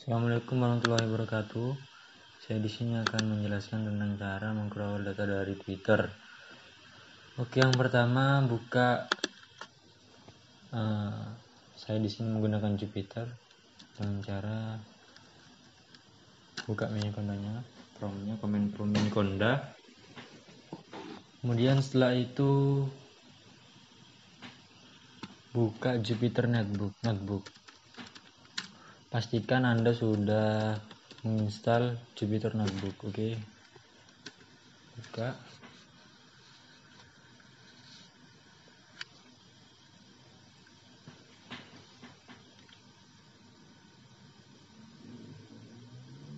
Assalamualaikum warahmatullahi wabarakatuh. Saya di sini akan menjelaskan tentang cara mengcrawl data dari Twitter. Oke, yang pertama saya di sini menggunakan Jupyter dengan cara buka menu kondanya, komen from menu konda. Kemudian setelah itu buka Jupyter Notebook. Pastikan Anda sudah menginstal Jupyter Notebook. Oke. Buka.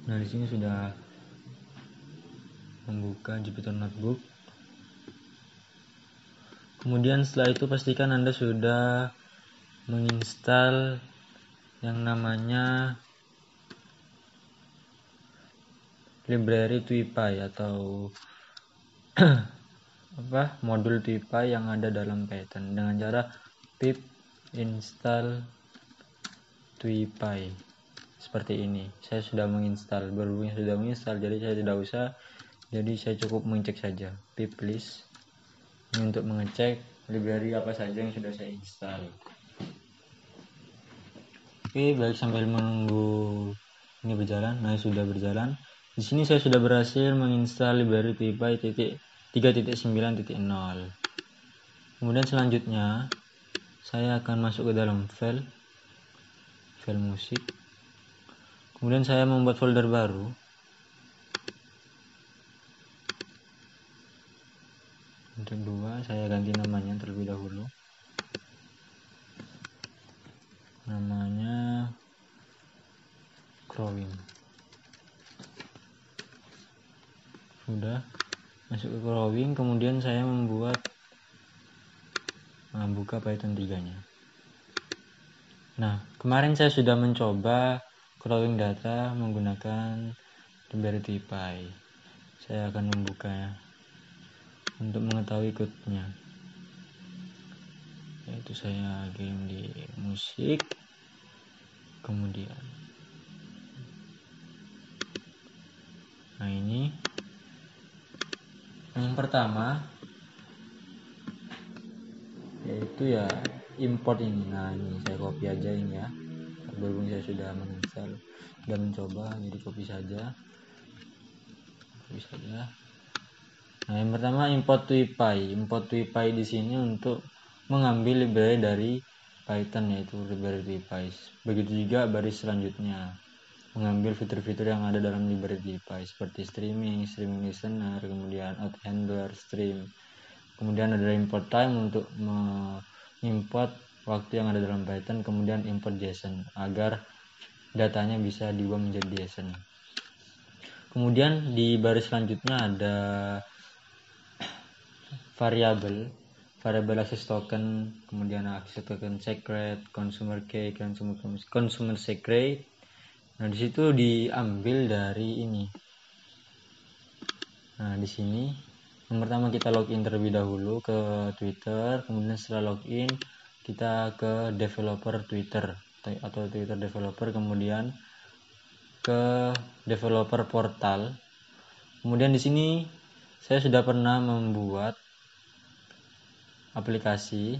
Nah, di sini sudah membuka Jupyter Notebook. Kemudian setelah itu pastikan Anda sudah menginstal yang namanya library TwiPy atau modul TwiPy yang ada dalam Python dengan cara pip install TwiPy seperti ini. Saya sudah menginstal, berhubung sudah menginstal jadi saya tidak usah, jadi saya cukup mengecek saja pip list ini untuk mengecek library apa saja yang sudah saya install. Oke, baik, sambil menunggu ini berjalan. Nah, sudah berjalan. Di sini saya sudah berhasil menginstal library TwiPy 3.9.0. Kemudian selanjutnya saya akan masuk ke dalam file musik. Kemudian saya membuat folder baru. Untuk dua, saya ganti namanya terlebih dahulu. Namanya Crowing. Sudah masuk ke Crowing, kemudian saya buka Python 3-nya. Nah, kemarin saya sudah mencoba crawling data menggunakan library TwiPy. Saya akan membukanya untuk mengetahui code-nya. Yaitu saya kirim di musik, kemudian ini yang pertama yaitu ya import ini. Nah, ini saya copy aja ini ya, berhubung saya sudah menginstal dan mencoba, jadi copy saja. Nah, yang pertama import TwiPy di sini untuk mengambil library dari Python, yaitu library TwiPy. Begitu juga baris selanjutnya, mengambil fitur-fitur yang ada dalam library TwiPy seperti streaming listener, kemudian out handler, stream. Kemudian ada import time untuk mengimport waktu yang ada dalam Python, kemudian import JSON agar datanya bisa diubah menjadi JSON. Kemudian di baris selanjutnya ada variabel access token, kemudian access token secret, consumer key, consumer secret. Nah, di situ diambil dari ini. Nah, di sini yang pertama kita login terlebih dahulu ke Twitter, kemudian setelah login kita ke developer Twitter atau Twitter developer, kemudian ke developer portal. Kemudian di sini saya sudah pernah membuat aplikasi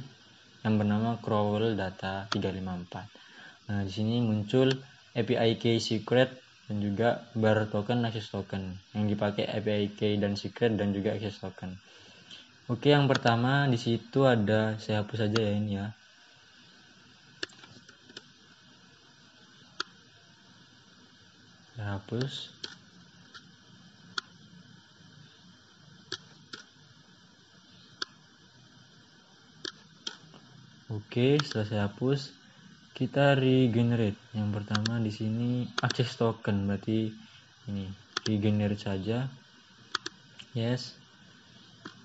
yang bernama Crawl Data 354. Nah, di sini muncul API key secret dan juga bar token access token yang dipakai API key dan secret dan juga access token. Oke, yang pertama di situ ada, saya hapus saja ya ini ya. Saya hapus. Oke, setelah saya hapus, kita regenerate. Yang pertama di sini access token, berarti ini regenerate saja. Yes.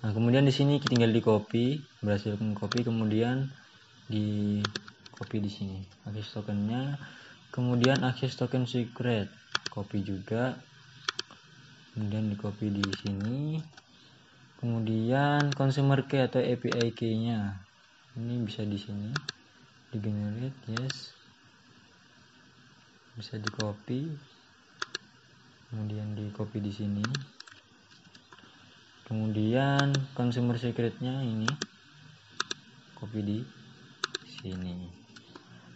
Nah, kemudian di sini tinggal di copy, berhasil mengcopy, kemudian di copy di sini access tokennya, kemudian access token secret copy juga, kemudian di copy di sini, kemudian consumer key atau API key-nya ini bisa di sini di generate. Yes. bisa di copy, kemudian di copy di sini, kemudian consumer secretnya ini copy di sini.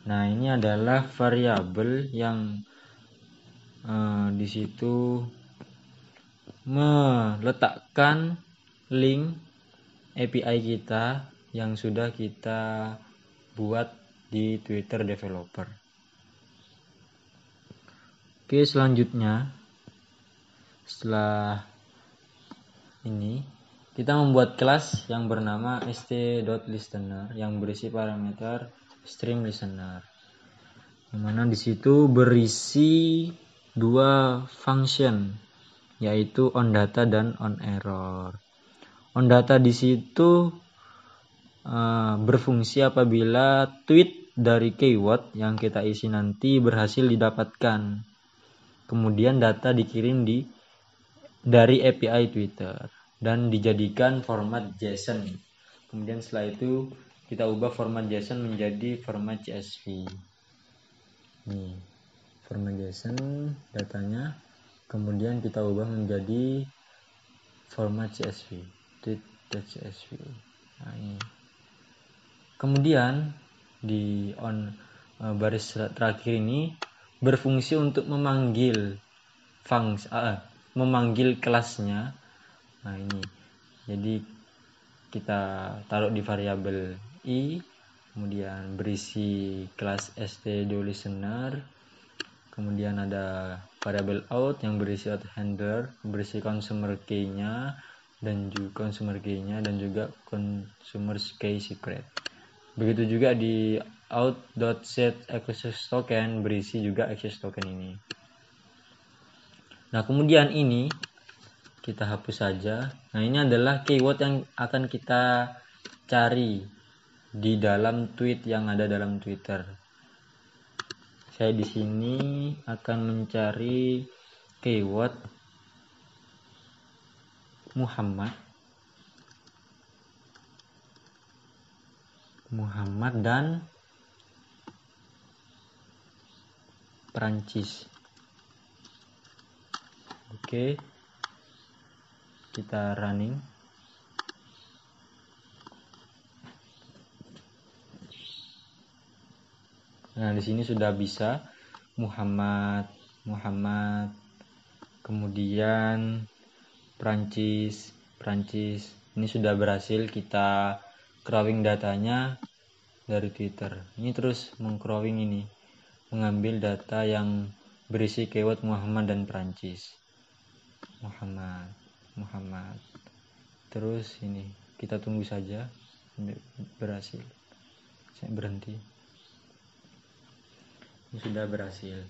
Nah, ini adalah variabel yang di situ meletakkan link API kita yang sudah kita buat di Twitter developer. Oke, selanjutnya setelah ini kita membuat kelas yang bernama st.listener yang berisi parameter stream listener, yang mana di situ berisi dua function, yaitu onData dan onError. OnData di situ berfungsi apabila tweet dari keyword yang kita isi nanti berhasil didapatkan. Kemudian data dikirim dari API Twitter dan dijadikan format JSON. Kemudian setelah itu kita ubah format JSON menjadi format CSV. Nih, format JSON datanya, kemudian kita ubah menjadi format CSV, tweet.csv. Nah, ini. Kemudian di baris terakhir ini berfungsi untuk memanggil memanggil kelasnya. Nah, ini. Jadi kita taruh di variabel i, kemudian berisi kelas st.listener, kemudian ada variabel out yang berisi out handler, berisi consumer key-nya dan juga consumer key secret. Begitu juga di out.set access token berisi juga access token ini. Nah, kemudian ini kita hapus saja. Nah, ini adalah keyword yang akan kita cari di dalam tweet yang ada dalam Twitter. Saya di sini akan mencari keyword Muhammad dan Perancis. Oke, kita running. Nah, di sini sudah bisa Muhammad, kemudian Perancis. Ini sudah berhasil kita crawling datanya dari Twitter. Ini terus mengcrawling ini, mengambil data yang berisi keyword Muhammad dan Perancis. Muhammad. Terus ini kita tunggu saja berhasil. Saya berhenti. Ini sudah berhasil.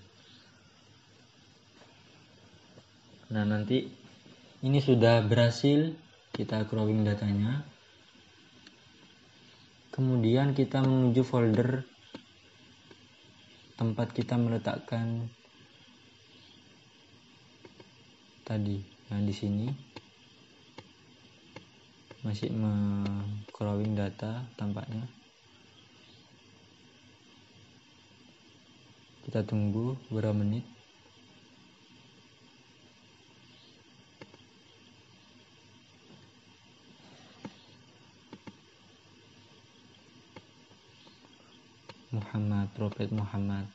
Nah, nanti ini sudah berhasil kita crawling datanya. Kemudian kita menuju folder tempat kita meletakkan tadi. Nah, di sini masih crawling data tampaknya. Kita tunggu beberapa menit. Prophet Muhammad.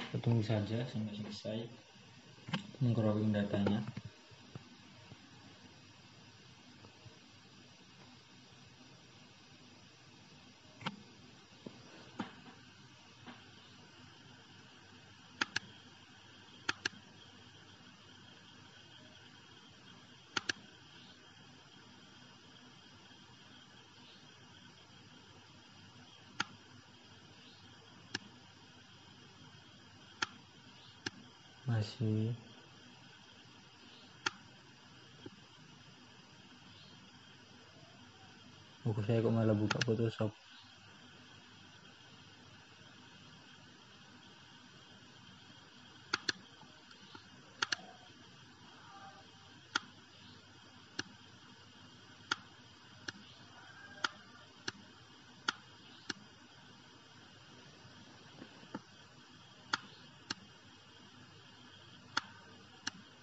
Kita tunggu saja sampai selesai meng-crawling datanya. kasih. Buku saya kok malah buka Photoshop.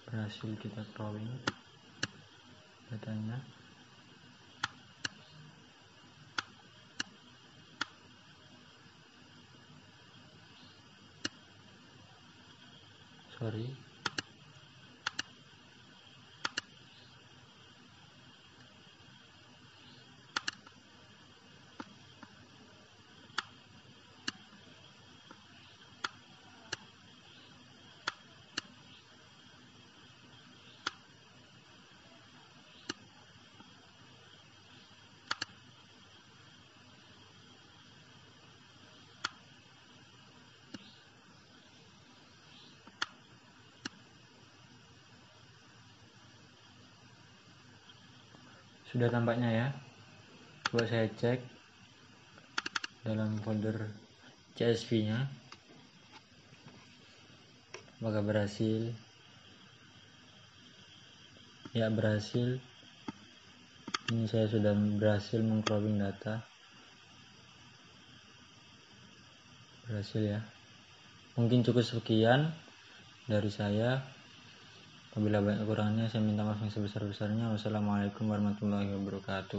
Berhasil kita drawing datanya. Sorry. Sudah tampaknya ya. Coba saya cek dalam folder CSV nya apakah berhasil. Ya, berhasil. Ini saya sudah berhasil mengcropping data. Berhasil ya. Mungkin cukup sekian dari saya. Apabila banyak kurangnya saya minta maaf yang sebesar-besarnya. Wassalamualaikum warahmatullahi wabarakatuh.